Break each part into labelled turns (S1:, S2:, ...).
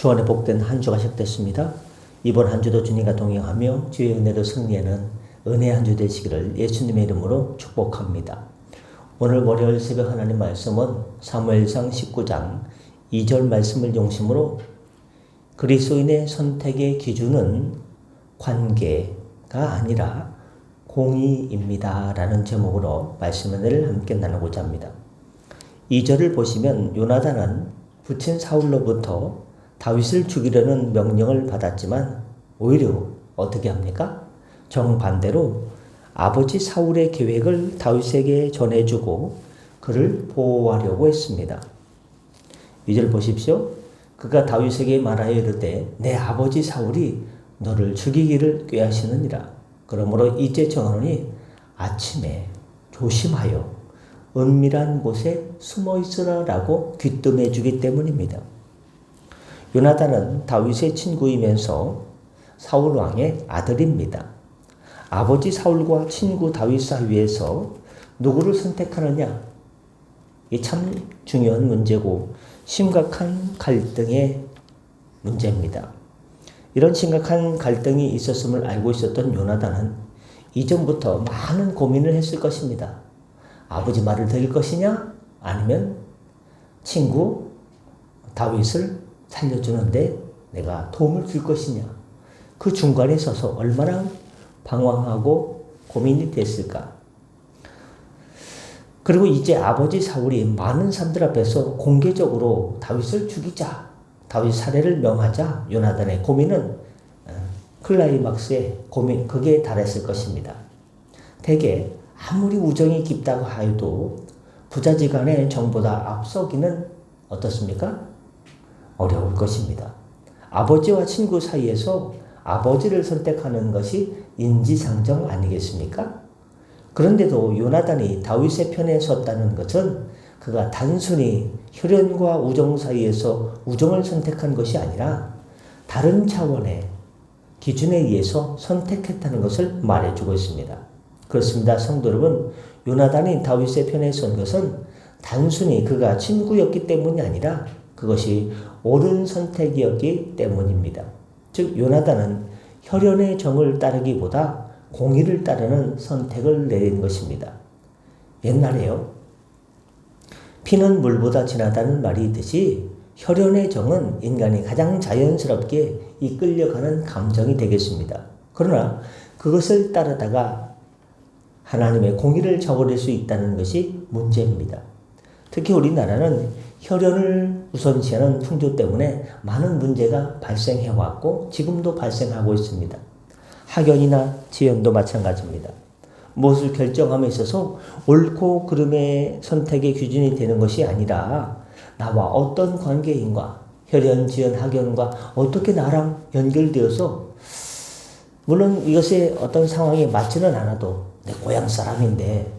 S1: 주 안에 복된 한 주가 시작됐습니다. 이번 한 주도 주님과 동행하며 주의 은혜로 승리하는 은혜 한 주 되시기를 예수님의 이름으로 축복합니다. 오늘 월요일 새벽 하나님 말씀은 사무엘상 19장 2절 말씀을 중심으로 그리스도인의 선택의 기준은 관계가 아니라 공의입니다 라는 제목으로 말씀 은혜를 함께 나누고자 합니다. 2절을 보시면 요나단은 부친 사울로부터 다윗을 죽이려는 명령을 받았지만 오히려 어떻게 합니까? 정반대로 아버지 사울의 계획을 다윗에게 전해주고 그를 보호하려고 했습니다. 2절 보십시오. 그가 다윗에게 말하여 이르되 내 아버지 사울이 너를 죽이기를 꾀하시느니라. 그러므로 이제 정하노니 아침에 조심하여 은밀한 곳에 숨어 있으라라고 귀뜸해 주기 때문입니다. 요나단은 다윗의 친구이면서 사울 왕의 아들입니다. 아버지 사울과 친구 다윗 사이에서 누구를 선택하느냐? 이 참 중요한 문제고 심각한 갈등의 문제입니다. 이런 심각한 갈등이 있었음을 알고 있었던 요나단은 이전부터 많은 고민을 했을 것입니다. 아버지 말을 들을 것이냐? 아니면 친구 다윗을 살려주는데 내가 도움을 줄 것이냐? 그 중간에 서서 얼마나 방황하고 고민이 됐을까? 그리고 이제 아버지 사울이 많은 사람들 앞에서 공개적으로 다윗을 죽이자, 다윗 살해를 명하자 요나단의 고민은 클라이막스의 고민, 그게 달했을 것입니다. 대개 아무리 우정이 깊다고 하여도 부자지간의 정보다 앞서기는 어떻습니까? 어려울 것입니다. 아버지와 친구 사이에서 아버지를 선택하는 것이 인지상정 아니겠습니까? 그런데도 요나단이 다윗의 편에 섰다는 것은 그가 단순히 혈연과 우정 사이에서 우정을 선택한 것이 아니라 다른 차원의 기준에 의해서 선택했다는 것을 말해주고 있습니다. 그렇습니다. 성도 여러분, 요나단이 다윗의 편에 선 것은 단순히 그가 친구였기 때문이 아니라 그것이 옳은 선택이었기 때문입니다. 즉 요나단은 혈연의 정을 따르기보다 공의를 따르는 선택을 내린 것입니다. 옛날에요. 피는 물보다 진하다는 말이 있듯이 혈연의 정은 인간이 가장 자연스럽게 이끌려가는 감정이 되겠습니다. 그러나 그것을 따르다가 하나님의 공의를 저버릴 수 있다는 것이 문제입니다. 특히 우리나라는 혈연을 우선시하는 풍조 때문에 많은 문제가 발생해왔고 지금도 발생하고 있습니다. 학연이나 지연도 마찬가지입니다. 무엇을 결정함에 있어서 옳고 그름의 선택의 기준이 되는 것이 아니라 나와 어떤 관계인가, 혈연, 지연, 학연과 어떻게 나랑 연결되어서 물론 이것의 어떤 상황에 맞지는 않아도 내 고향 사람인데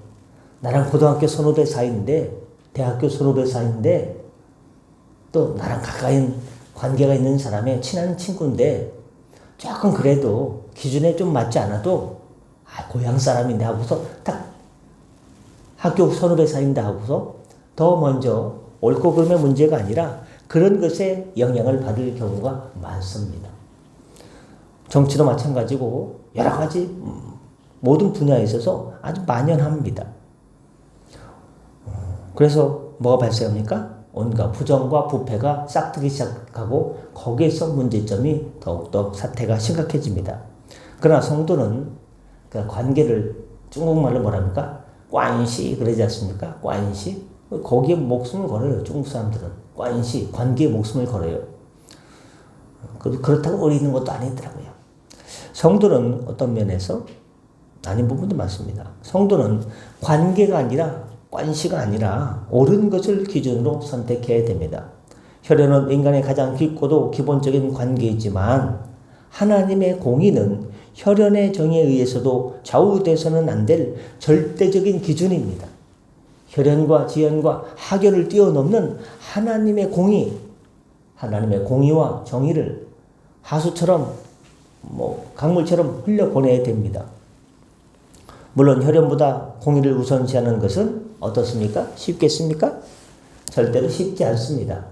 S1: 나랑 고등학교 선후배 사이인데 대학교 선후배 사이인데 또 나랑 가까이 관계가 있는 사람의 친한 친구인데 조금 그래도 기준에 좀 맞지 않아도 고향 사람인데 하고서 딱 학교 선후배 사이인데 하고서 더 먼저 옳고 그름의 문제가 아니라 그런 것에 영향을 받을 경우가 많습니다. 정치도 마찬가지고 여러 가지 모든 분야에 있어서 아주 만연합니다. 그래서 뭐가 발생합니까? 온갖 부정과 부패가 싹트기 시작하고 거기에서 문제점이 더욱더 사태가 심각해집니다. 그러나 성도는 그 관계를 중국말로 뭐랍니까? 관시 그러지 않습니까? 관시 거기에 목숨을 걸어요. 중국 사람들은 관시 관계에 목숨을 걸어요. 그렇다고 어리는 것도 아니더라고요. 성도는 어떤 면에서 아닌 부분도 많습니다. 성도는 관계가 아니라 관시가 아니라 옳은 것을 기준으로 선택해야 됩니다. 혈연은 인간의 가장 깊고도 기본적인 관계이지만 하나님의 공의는 혈연의 정에 의해서도 좌우돼서는 안 될 절대적인 기준입니다. 혈연과 지연과 학연을 뛰어넘는 하나님의 공의, 하나님의 공의와 정의를 하수처럼 강물처럼 흘려보내야 됩니다. 물론 혈연보다 공의를 우선시하는 것은 어떻습니까? 쉽겠습니까? 절대로 쉽지 않습니다.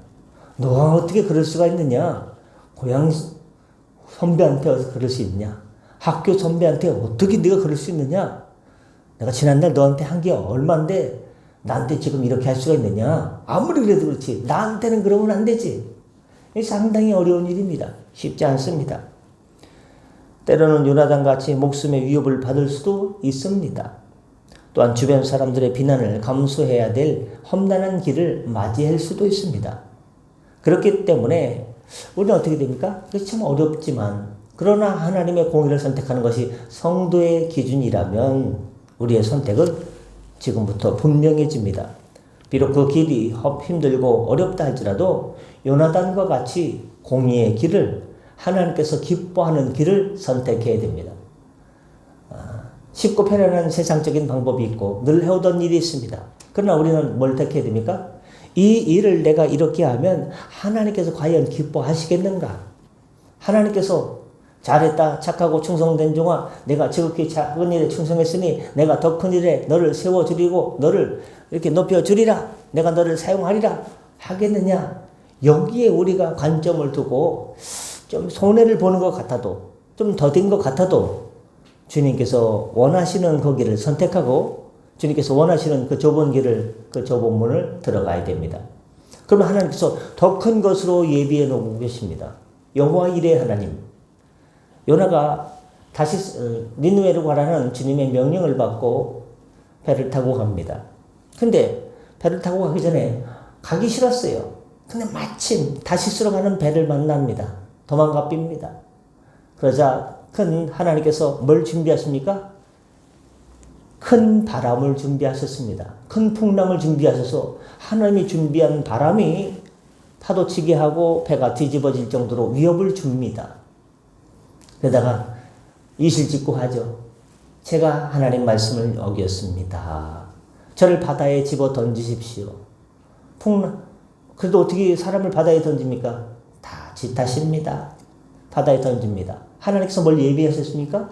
S1: 너가 어떻게 그럴 수가 있느냐? 고향 선배한테 어서 그럴 수 있냐? 학교 선배한테 어떻게 네가 그럴 수 있느냐? 내가 지난날 너한테 한 게 얼만데 나한테 지금 이렇게 할 수가 있느냐? 아무리 그래도 그렇지. 나한테는 그러면 안 되지. 상당히 어려운 일입니다. 쉽지 않습니다. 때로는 요나단 같이 목숨의 위협을 받을 수도 있습니다. 또한 주변 사람들의 비난을 감수해야 될 험난한 길을 맞이할 수도 있습니다. 그렇기 때문에 우리는 어떻게 됩니까? 그게 참 어렵지만 그러나 하나님의 공의를 선택하는 것이 성도의 기준이라면 우리의 선택은 지금부터 분명해집니다. 비록 그 길이 힘들고 어렵다 할지라도 요나단과 같이 공의의 길을 하나님께서 기뻐하는 길을 선택해야 됩니다. 쉽고 편안한 세상적인 방법이 있고 늘 해오던 일이 있습니다. 그러나 우리는 뭘 택해야 됩니까? 이 일을 내가 이렇게 하면 하나님께서 과연 기뻐하시겠는가? 하나님께서 잘했다, 착하고 충성된 종아, 내가 지극히 작은 일에 충성했으니 내가 더 큰 일에 너를 세워주리고 너를 이렇게 높여주리라, 내가 너를 사용하리라 하겠느냐? 여기에 우리가 관점을 두고 좀 손해를 보는 것 같아도, 좀 더딘 것 같아도 주님께서 원하시는 그 길을 선택하고 주님께서 원하시는 그 좁은 길을, 그 좁은 문을 들어가야 됩니다. 그러면 하나님께서 더 큰 것으로 예비해 놓고 계십니다. 여호와 이레 하나님. 요나가 다시 니느웨로 가라는 주님의 명령을 받고 배를 타고 갑니다. 근데 배를 타고 가기 전에 가기 싫었어요. 근데 마침 다시스로 가는 배를 만납니다. 도망가 빕니다. 그러자 큰 하나님께서 뭘 준비하십니까? 큰 바람을 준비하셨습니다. 큰 풍랑을 준비하셔서 하나님이 준비한 바람이 파도치게 하고 배가 뒤집어질 정도로 위협을 줍니다. 그러다가 이실직고 하죠. 제가 하나님 말씀을 어겼습니다. 저를 바다에 집어 던지십시오. 그래도 어떻게 사람을 바다에 던집니까? 다 지 탓입니다. 바다에 던집니다. 하나님께서 뭘 예비하셨습니까?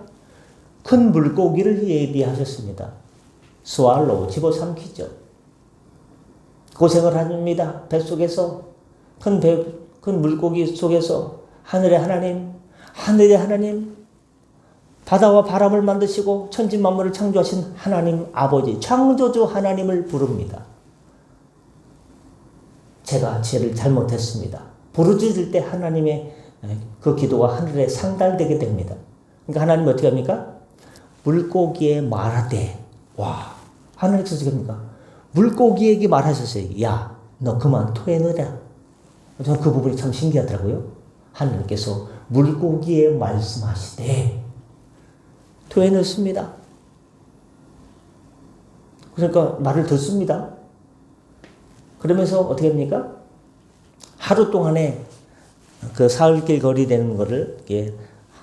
S1: 큰 물고기를 예비하셨습니다. 스왈로우, 집어삼키죠. 고생을 합니다. 뱃속에서, 큰 물고기 속에서 하늘의 하나님, 바다와 바람을 만드시고 천지 만물을 창조하신 하나님 아버지, 창조주 하나님을 부릅니다. 제가 죄를 잘못했습니다. 부르짖을 때 하나님의 그 기도가 하늘에 상달되게 됩니다. 그러니까 하나님이 어떻게 합니까? 물고기에 말하되, 와, 하나님께서 어떻게 합니까? 물고기에게 말하셨어요. 야, 너 그만 토해내라. 저는 그 부분이 참 신기하더라고요. 하나님께서 물고기에 말씀하시되 토해냈습니다. 그러니까 말을 듣습니다. 그러면서 어떻게 합니까? 하루 동안에 그 사흘길 거리 되는 거를 이렇게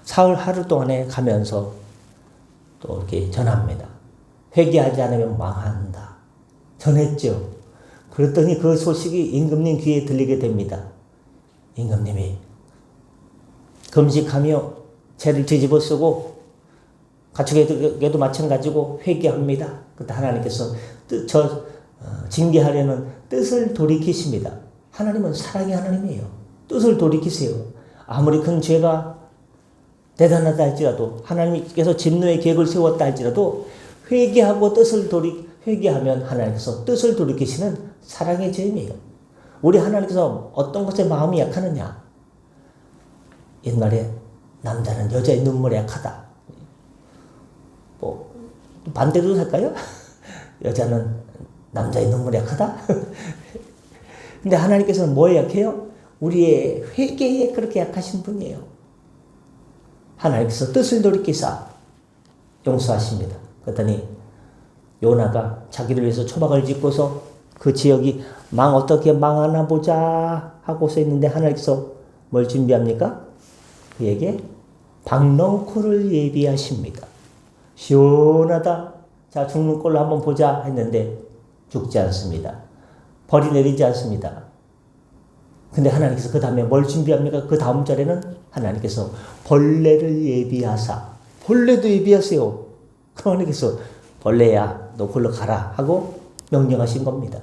S1: 사흘 하루 동안에 가면서 또 이렇게 전합니다. 회개하지 않으면 망한다. 전했죠. 그랬더니 그 소식이 임금님 귀에 들리게 됩니다. 임금님이 금식하며 죄를 뒤집어 쓰고 가축에게도 마찬가지고 회개합니다. 그때 하나님께서 징계하려는 뜻을 돌이키십니다. 하나님은 사랑의 하나님이에요. 뜻을 돌이키세요. 아무리 큰 죄가 대단하다 할지라도 하나님께서 진노의 계획을 세웠다 할지라도 회개하고 회개하면 하나님께서 뜻을 돌이키시는 사랑의 죄임이에요. 우리 하나님께서 어떤 것에 마음이 약하느냐? 옛날에 남자는 여자의 눈물에 약하다. 뭐 반대로 할까요? 여자는 남자의 눈물에 약하다? 근데 하나님께서는 뭐에 약해요? 우리의 회개에 그렇게 약하신 분이에요. 하나님께서 뜻을 돌이키사 용서하십니다. 그랬더니 요나가 자기를 위해서 초막을 짓고서 그 지역이 어떻게 망하나 보자 하고서 있는데 하나님께서 뭘 준비합니까? 그에게 박넝쿨을 예비하십니다. 시원하다. 자, 죽는 꼴로 한번 보자 했는데 죽지 않습니다. 벌이 내리지 않습니다. 근데 하나님께서 그 다음에 뭘 준비합니까? 그 다음 절에는 하나님께서 벌레를 예비하사, 벌레도 예비하세요. 하나님께서 벌레야 너 골로 가라 하고 명령하신 겁니다.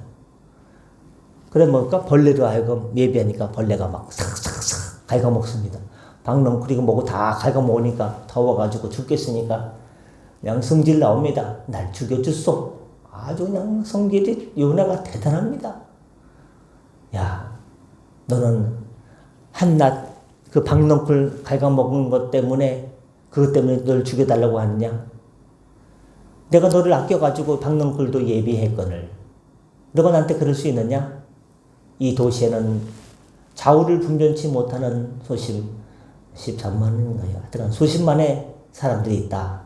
S1: 그래 뭘까? 벌레로 하여금 예비하니까 벌레가 막 삭삭삭 갉아먹습니다. 박넝쿨이고 뭐고 다 갉아먹으니까 더워가지고 죽겠으니까 그냥 성질 나옵니다. 날 죽여줬소. 아주 그냥 성질이 요나가 대단합니다. 야, 너는 한낱 그 박넝쿨 갉아먹은 것 때문에 그것 때문에 널 죽여달라고 하느냐? 내가 너를 아껴가지고 박넝쿨도 예비했거늘 너가 나한테 그럴 수 있느냐? 이 도시에는 좌우를 분별치 못하는 소심 13만인가요? 하여튼 수십만의 사람들이 있다.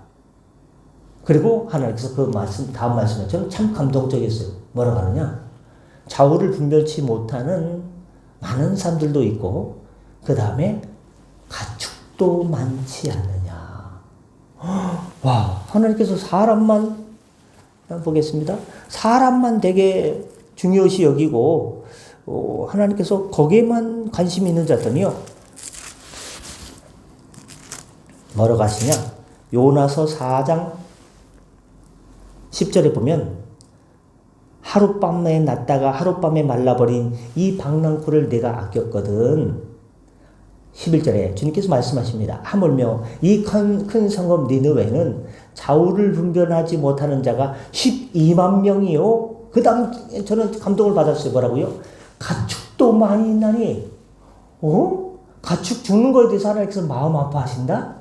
S1: 그리고 하나님께서 그 말씀, 다음 말씀에 저는 참 감동적이었어요. 뭐라고 하느냐? 좌우를 분별치 못하는 많은 사람들도 있고 그 다음에 가축도 많지 않느냐. 와, 하나님께서 사람만 보겠습니다. 사람만 되게 중요시 여기고 하나님께서 거기에만 관심이 있는 자더니요. 뭐라고 하시냐? 요나서 4장 10절에 보면 하룻밤에 났다가 하룻밤에 말라버린 이 박넝쿨을 내가 아꼈거든. 11절에 주님께서 말씀하십니다. 하물며 이 큰 성읍 니느웨는 좌우를 분별하지 못하는 자가 12만 명이요. 그 다음 저는 감동을 받았어요. 뭐라고요? 가축도 많이 있나니 가축 죽는 거에 대해서 하나님께서 마음 아파하신다?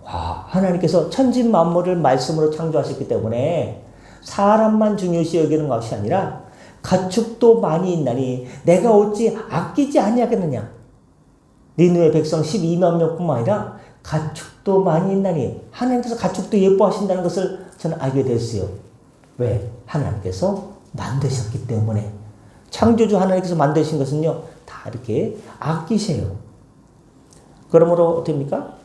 S1: 와, 하나님께서 천지만물을 말씀으로 창조하셨기 때문에 사람만 중요시 여기는 것이 아니라 가축도 많이 있나니 내가 어찌 아끼지 아니하겠느냐. 니느웨 백성 12만 명뿐만 아니라 가축도 많이 있나니 하나님께서 가축도 예뻐하신다는 것을 저는 알게 됐어요. 왜? 하나님께서 만드셨기 때문에. 창조주 하나님께서 만드신 것은요 다 이렇게 아끼세요. 그러므로 어떻습니까?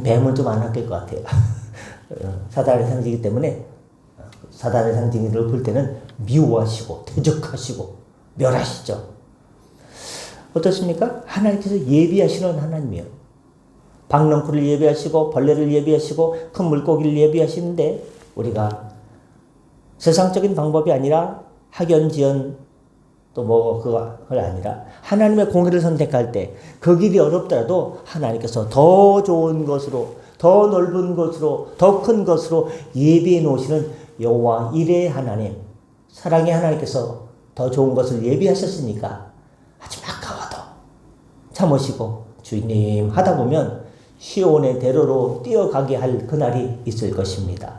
S1: 뱀은 좀 안 아낄 것 같아요. 사단의 상징이기 때문에 사단의 상징을 볼 때는 미워하시고 대적하시고 멸하시죠. 어떻습니까? 하나님께서 예비하시는 하나님이에요. 박넝쿨을 예비하시고 벌레를 예비하시고 큰 물고기를 예비하시는데 우리가 세상적인 방법이 아니라 학연지연 또 뭐 그걸 아니라 하나님의 공의를 선택할 때 그 길이 어렵더라도 하나님께서 더 좋은 것으로 더 넓은 것으로 더 큰 것으로 예비해 놓으시는 여호와 이레의 하나님 사랑의 하나님께서 더 좋은 것을 예비하셨으니까 아주 아까워도 참으시고 주님 하다 보면 시온의 대로로 뛰어가게 할 그날이 있을 것입니다.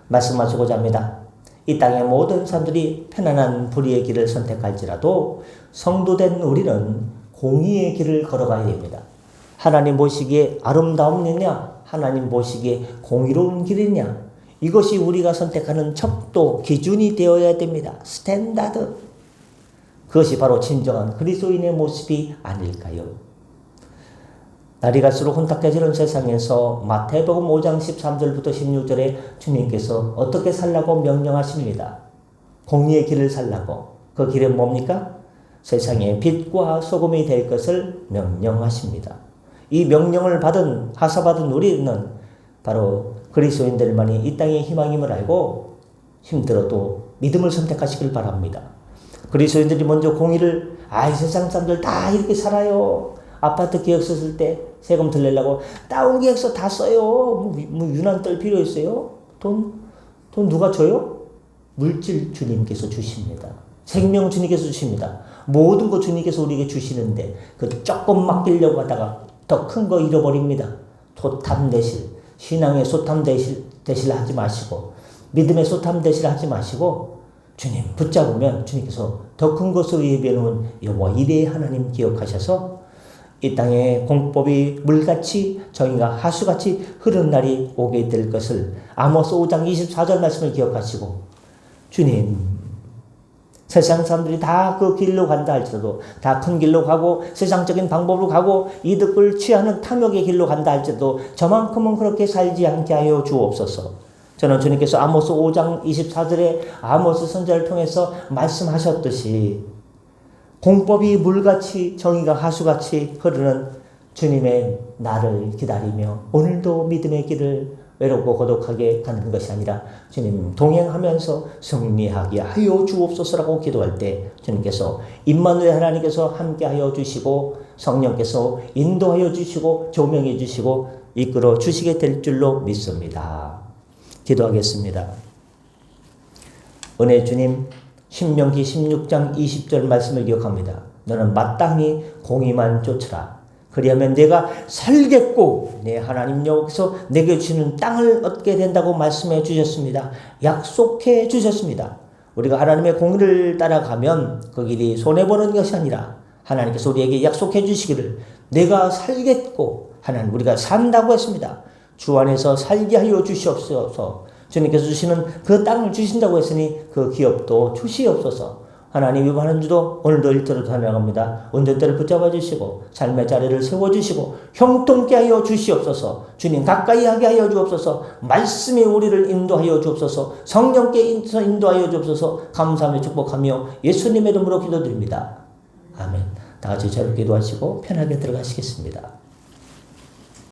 S1: 말씀하시고자 합니다. 이 땅의 모든 사람들이 편안한 불의의 길을 선택할지라도 성도된 우리는 공의의 길을 걸어가야 됩니다. 하나님 보시기에 아름다움이냐 하나님 보시기에 공의로운 길이냐 이것이 우리가 선택하는 척도 기준이 되어야 됩니다. 스탠다드. 그것이 바로 진정한 그리스도인의 모습이 아닐까요? 날이 갈수록 혼탁해지는 세상에서 마태복음 5장 13절부터 16절에 주님께서 어떻게 살라고 명령하십니다. 공의의 길을 살라고. 그 길은 뭡니까? 세상의 빛과 소금이 될 것을 명령하십니다. 이 명령을 하사받은 우리는 바로 그리스도인들만이 이 땅의 희망임을 알고 힘들어도 믿음을 선택하시길 바랍니다. 그리스도인들이 먼저 공의를 세상 사람들 다 이렇게 살아요. 아파트 계약서 쓸 때 세금 덜 내려고 다운 계약서 다 써요. 뭐 유난 떨 필요 있어요? 돈 누가 줘요? 물질 주님께서 주십니다. 생명 주님께서 주십니다. 모든 거 주님께서 우리에게 주시는데 그 조금 맡기려고 하다가 더 큰 거 잃어버립니다. 소탐 대실, 신앙의 소탐 대실 하지 마시고 믿음의 소탐 대실 하지 마시고 주님 붙잡으면 주님께서 더 큰 것으로 예비해 놓은 여호와 이레의 하나님 기억하셔서 이 땅에 공법이 물같이 정의가 하수같이 흐르는 날이 오게 될 것을 아모스 5장 24절 말씀을 기억하시고 주님 세상 사람들이 다 그 길로 간다 할지라도 다 큰 길로 가고 세상적인 방법으로 가고 이득을 취하는 탐욕의 길로 간다 할지라도 저만큼은 그렇게 살지 않게 하여 주옵소서. 저는 주님께서 아모스 5장 24절에 아모스 선지자를 통해서 말씀하셨듯이 공법이 물같이 정의가 하수같이 흐르는 주님의 날을 기다리며 오늘도 믿음의 길을 외롭고 고독하게 가는 것이 아니라 주님 동행하면서 승리하게 하여 주옵소서라고 기도할 때 주님께서 임마누엘 하나님께서 함께하여 주시고 성령께서 인도하여 주시고 조명해 주시고 이끌어 주시게 될 줄로 믿습니다. 기도하겠습니다. 은혜 주님, 신명기 16장 20절 말씀을 기억합니다. 너는 마땅히 공의만 쫓으라. 그리하면 내가 살겠고 내 하나님 여호와께서 내게 주시는 땅을 얻게 된다고 말씀해 주셨습니다. 약속해 주셨습니다. 우리가 하나님의 공의를 따라가면 그 길이 손해보는 것이 아니라 하나님께서 우리에게 약속해 주시기를 내가 살겠고 하나님 우리가 산다고 했습니다. 주 안에서 살게 하여 주시옵소서. 주님께서 주시는 그 땅을 주신다고 했으니 그 기업도 주시옵소서. 하나님 이번 한 주도 오늘도 일터로 다녀갑니다. 운전대를 붙잡아 주시고 삶의 자리를 세워주시고 형통케 하여 주시옵소서. 주님 가까이 하게 하여 주옵소서. 말씀이 우리를 인도하여 주옵소서. 성령께 인도하여 주옵소서. 감사하며 축복하며 예수님의 이름으로 기도드립니다. 아멘. 다 같이 저를 기도하시고 편하게 들어가시겠습니다.